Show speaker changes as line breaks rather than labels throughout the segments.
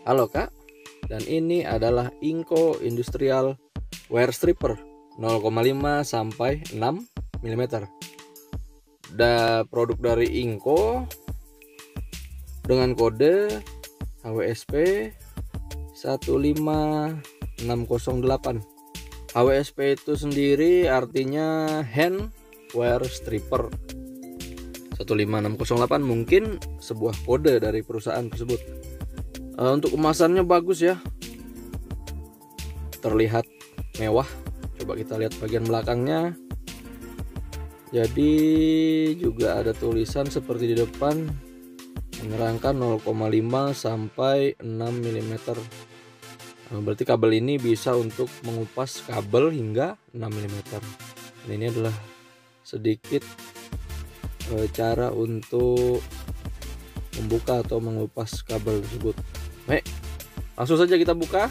Halo Kak, dan ini adalah Inco Industrial Wire Stripper 0,5 sampai 6 mm. Produk dari Inco dengan kode HWSP 15608. HWSP itu sendiri artinya Hand Wire Stripper 15608, mungkin sebuah kode dari perusahaan tersebut. Untuk kemasannya bagus ya, terlihat mewah. Coba kita lihat bagian belakangnya. Jadi juga ada tulisan seperti di depan, menerangkan 0,5 sampai 6 mm. Berarti kabel ini bisa untuk mengupas kabel hingga 6 mm. Dan ini adalah sedikit cara untuk membuka atau mengupas kabel tersebut. Baik, langsung saja kita buka.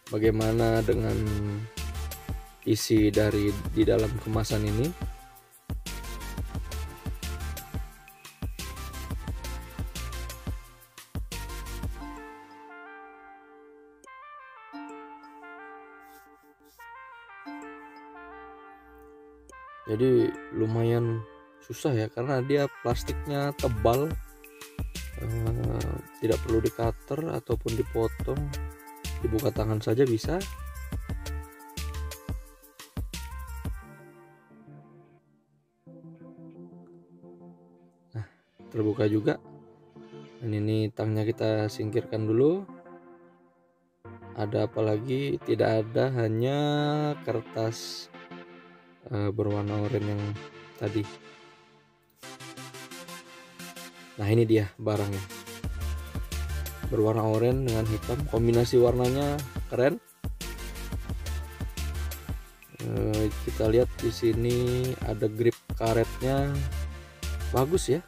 Bagaimana dengan isi di dalam kemasan ini? Jadi lumayan susah ya, karena dia plastiknya tebal. Tidak perlu di cutter ataupun dipotong, dibuka tangan saja bisa. Nah, terbuka juga. Dan ini tangnya kita singkirkan dulu. Ada apa lagi? Tidak ada, hanya kertas berwarna oranye yang tadi. Nah, ini dia barangnya, berwarna oranye dengan hitam, kombinasi warnanya keren. Kita lihat di sini ada grip karetnya, bagus ya.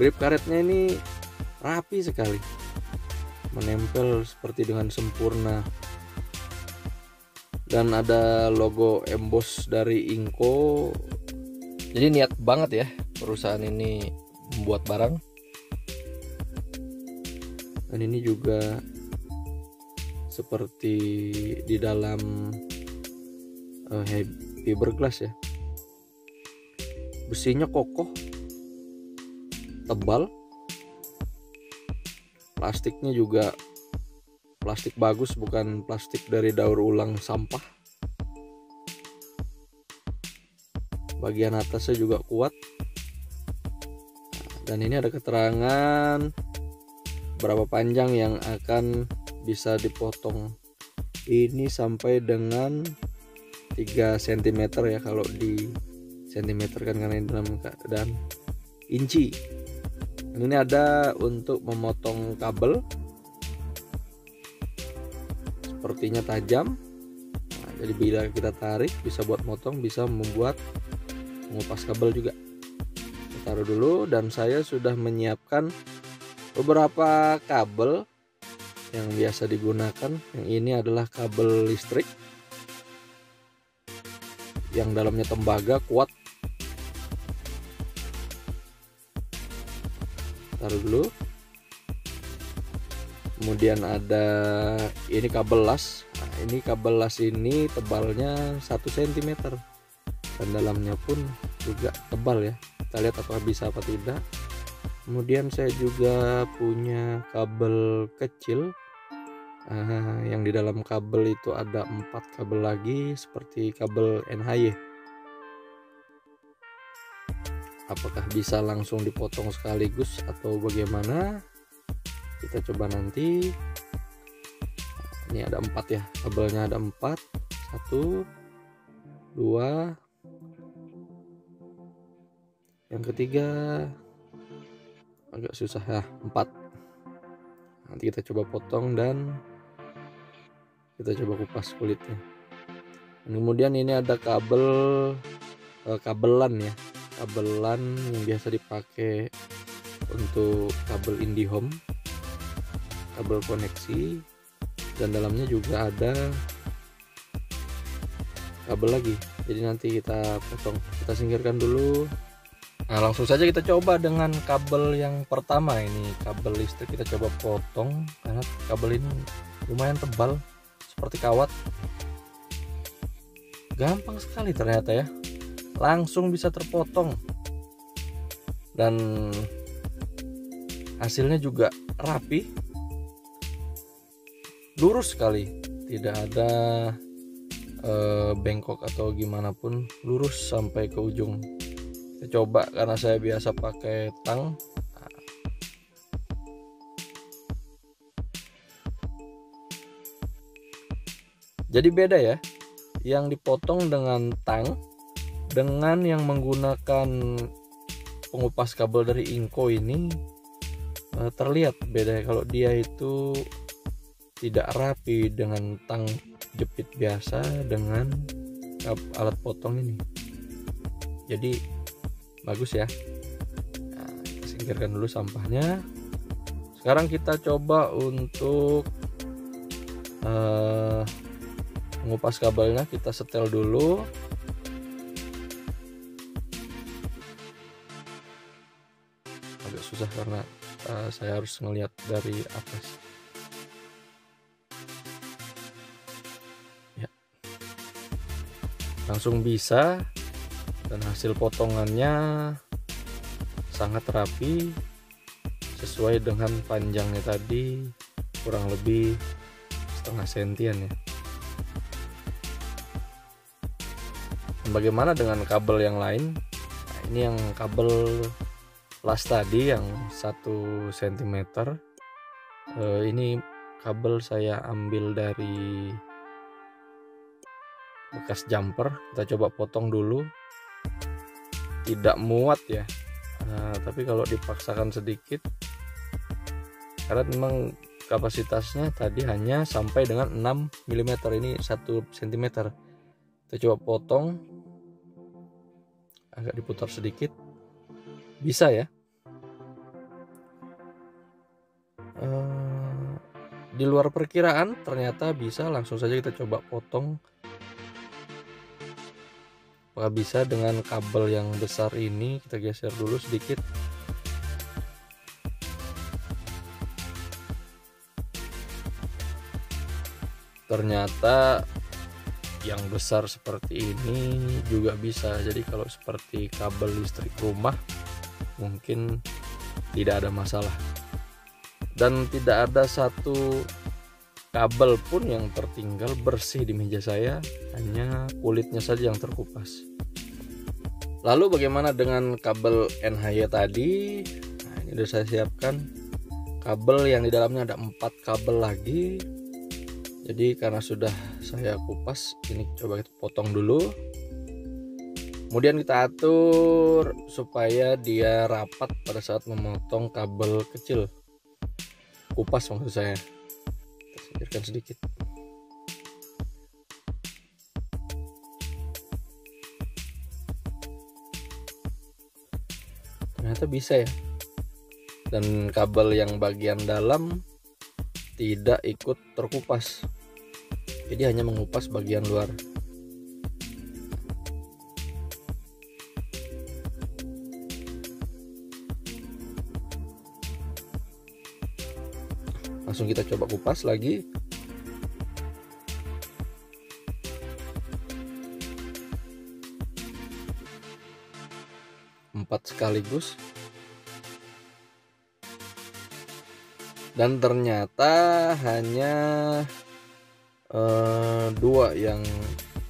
Grip karetnya ini rapi sekali, menempel seperti dengan sempurna. Dan ada logo emboss dari Inco. Jadi niat banget ya perusahaan ini membuat barang. Dan ini juga seperti di dalam fiberglass ya. Besinya kokoh, tebal. Plastiknya juga plastik bagus, bukan plastik dari daur ulang sampah. Bagian atasnya juga kuat. Dan ini ada keterangan berapa panjang yang akan bisa dipotong. Ini sampai dengan 3 cm ya, kalau di cm kan karena ini dalam keadaan inci. Ini ada untuk memotong kabel, sepertinya tajam. Nah, jadi bila kita tarik bisa buat motong, bisa membuat mengupas kabel juga. Taruh dulu, dan saya sudah menyiapkan beberapa kabel yang biasa digunakan. Yang ini adalah kabel listrik yang dalamnya tembaga kuat. Taruh dulu. Kemudian ada ini kabel las. Nah, ini kabel las ini tebalnya 1 cm dan dalamnya pun juga tebal ya. Kita lihat apakah bisa apa tidak. Kemudian saya juga punya kabel kecil, yang di dalam kabel itu ada 4 kabel lagi seperti kabel NHY. Apakah bisa langsung dipotong sekaligus atau bagaimana? Kita coba nanti. Ini ada 4 ya, kabelnya ada 4. 1, 2, yang ketiga agak susah ya, 4. Nanti kita coba potong dan kita coba kupas kulitnya. Dan kemudian ini ada kabelan ya, kabelan yang biasa dipakai untuk kabel IndiHome, kabel koneksi. Dan dalamnya juga ada kabel lagi. Jadi nanti kita potong, kita singkirkan dulu. Nah, langsung saja kita coba dengan kabel yang pertama ini. Kabel listrik kita coba potong karena kabel ini lumayan tebal seperti kawat. Gampang sekali ternyata ya, langsung bisa terpotong dan hasilnya juga rapi, lurus sekali, tidak ada bengkok atau gimana pun, lurus sampai ke ujung. Kita coba karena saya biasa pakai tang. Jadi beda ya, yang dipotong dengan tang dengan yang menggunakan pengupas kabel dari Inco ini terlihat beda. Kalau dia itu tidak rapi dengan tang jepit biasa dengan alat potong ini, jadi bagus ya. Nah, kita singkirkan dulu sampahnya. Sekarang kita coba untuk mengupas kabelnya. Kita setel dulu. Agak susah karena saya harus ngelihat dari atas. Ya, langsung bisa, dan hasil potongannya sangat rapi sesuai dengan panjangnya tadi, kurang lebih setengah sentian ya. Bagaimana dengan kabel yang lain? Nah, ini yang kabel las tadi yang 1 cm. Ini kabel saya ambil dari bekas jumper. Kita coba potong dulu. Tidak muat ya, tapi kalau dipaksakan sedikit, karena memang kapasitasnya tadi hanya sampai dengan 6 mm, ini 1 cm. Kita coba potong, agak diputar sedikit, bisa ya. Di luar perkiraan ternyata bisa. Langsung saja kita coba potong. Apakah bisa dengan kabel yang besar ini? Kita geser dulu sedikit. Ternyata yang besar seperti ini juga bisa. Jadi kalau seperti kabel listrik rumah mungkin tidak ada masalah. Dan tidak ada satu kabel pun yang tertinggal bersih di meja saya, hanya kulitnya saja yang terkupas. Lalu bagaimana dengan kabel NHY tadi? Nah, ini sudah saya siapkan kabel yang di dalamnya ada 4 kabel lagi. Jadi karena sudah saya kupas, ini coba kita potong dulu. Kemudian kita atur supaya dia rapat pada saat memotong kabel kecil. Kupas maksud saya. Singkirkan sedikit. Ternyata bisa ya. Dan kabel yang bagian dalam tidak ikut terkupas, jadi hanya mengupas bagian luar. Langsung kita coba kupas lagi. Empat sekaligus. Dan ternyata hanya 2 yang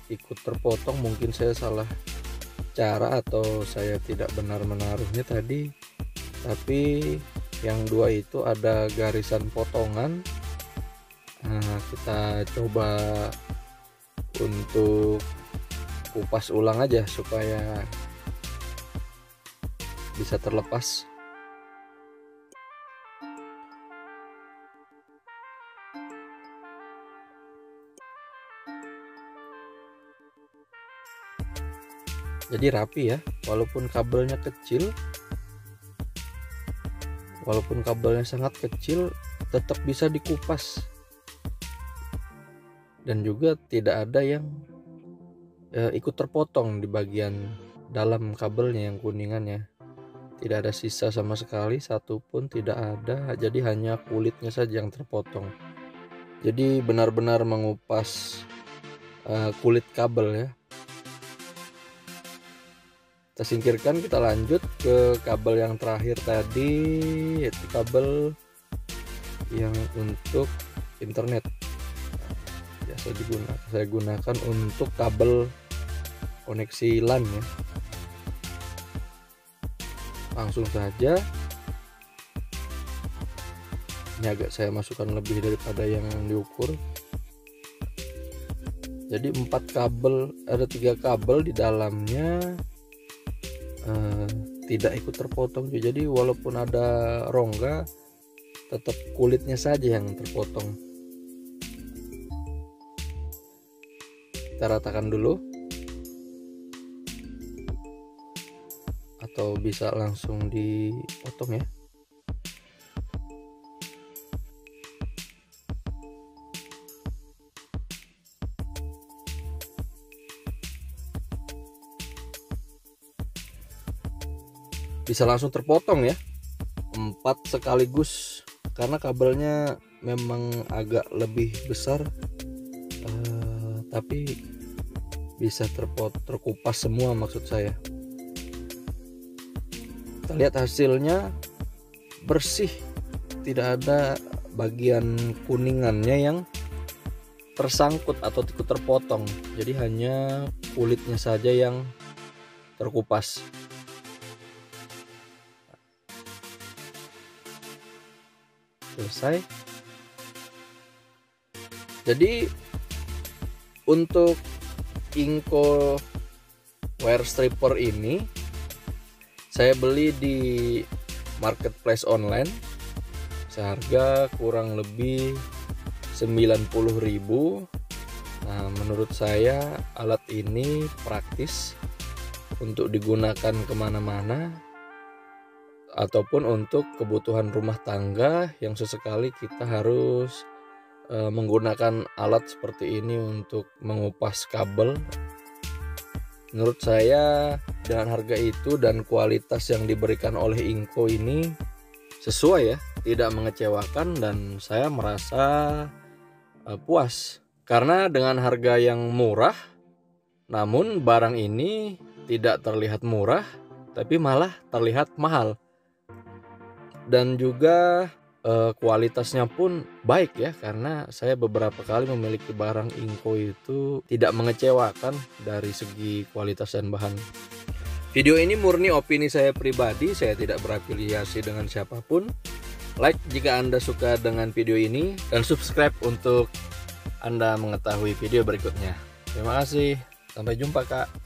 ikut terpotong. Mungkin saya salah cara atau saya tidak benar menaruhnya tadi, tapi yang 2 itu ada garisan potongan. Nah, kita coba untuk kupas ulang aja supaya bisa terlepas. Jadi rapi ya, walaupun kabelnya kecil, walaupun kabelnya sangat kecil, tetap bisa dikupas. Dan juga tidak ada yang ikut terpotong di bagian dalam kabelnya yang kuningannya. tidak ada sisa sama sekali, satu pun tidak ada, jadi hanya kulitnya saja yang terpotong. Jadi benar-benar mengupas kulit kabel ya. Kita singkirkan, kita lanjut ke kabel yang terakhir tadi, yaitu kabel yang untuk internet. Biasa saya gunakan untuk kabel koneksi LAN ya. Langsung saja, ini agak saya masukkan lebih daripada yang diukur. Jadi 4 kabel, ada 3 kabel di dalamnya tidak ikut terpotong. Jadi walaupun ada rongga, tetap kulitnya saja yang terpotong. Kita ratakan dulu, atau bisa langsung dipotong ya. Bisa langsung terpotong ya, 4 sekaligus, karena kabelnya memang agak lebih besar, tapi bisa terkupas semua maksud saya. Kita lihat hasilnya bersih, tidak ada bagian kuningannya yang tersangkut atau ikut terpotong, jadi hanya kulitnya saja yang terkupas. Selesai. Jadi untuk Inco wire stripper ini saya beli di marketplace online seharga kurang lebih 90.000. Nah, menurut saya alat ini praktis untuk digunakan kemana-mana, ataupun untuk kebutuhan rumah tangga yang sesekali kita harus menggunakan alat seperti ini untuk mengupas kabel. Menurut saya dengan harga itu dan kualitas yang diberikan oleh Inco ini sesuai ya, tidak mengecewakan, dan saya merasa puas karena dengan harga yang murah, namun barang ini tidak terlihat murah tapi malah terlihat mahal. Dan juga kualitasnya pun baik ya, karena saya beberapa kali memiliki barang Inco itu tidak mengecewakan dari segi kualitas dan bahan. Video ini murni opini saya pribadi, saya tidak berafiliasi dengan siapapun. Like jika Anda suka dengan video ini, dan subscribe untuk Anda mengetahui video berikutnya. Terima kasih, sampai jumpa Kak.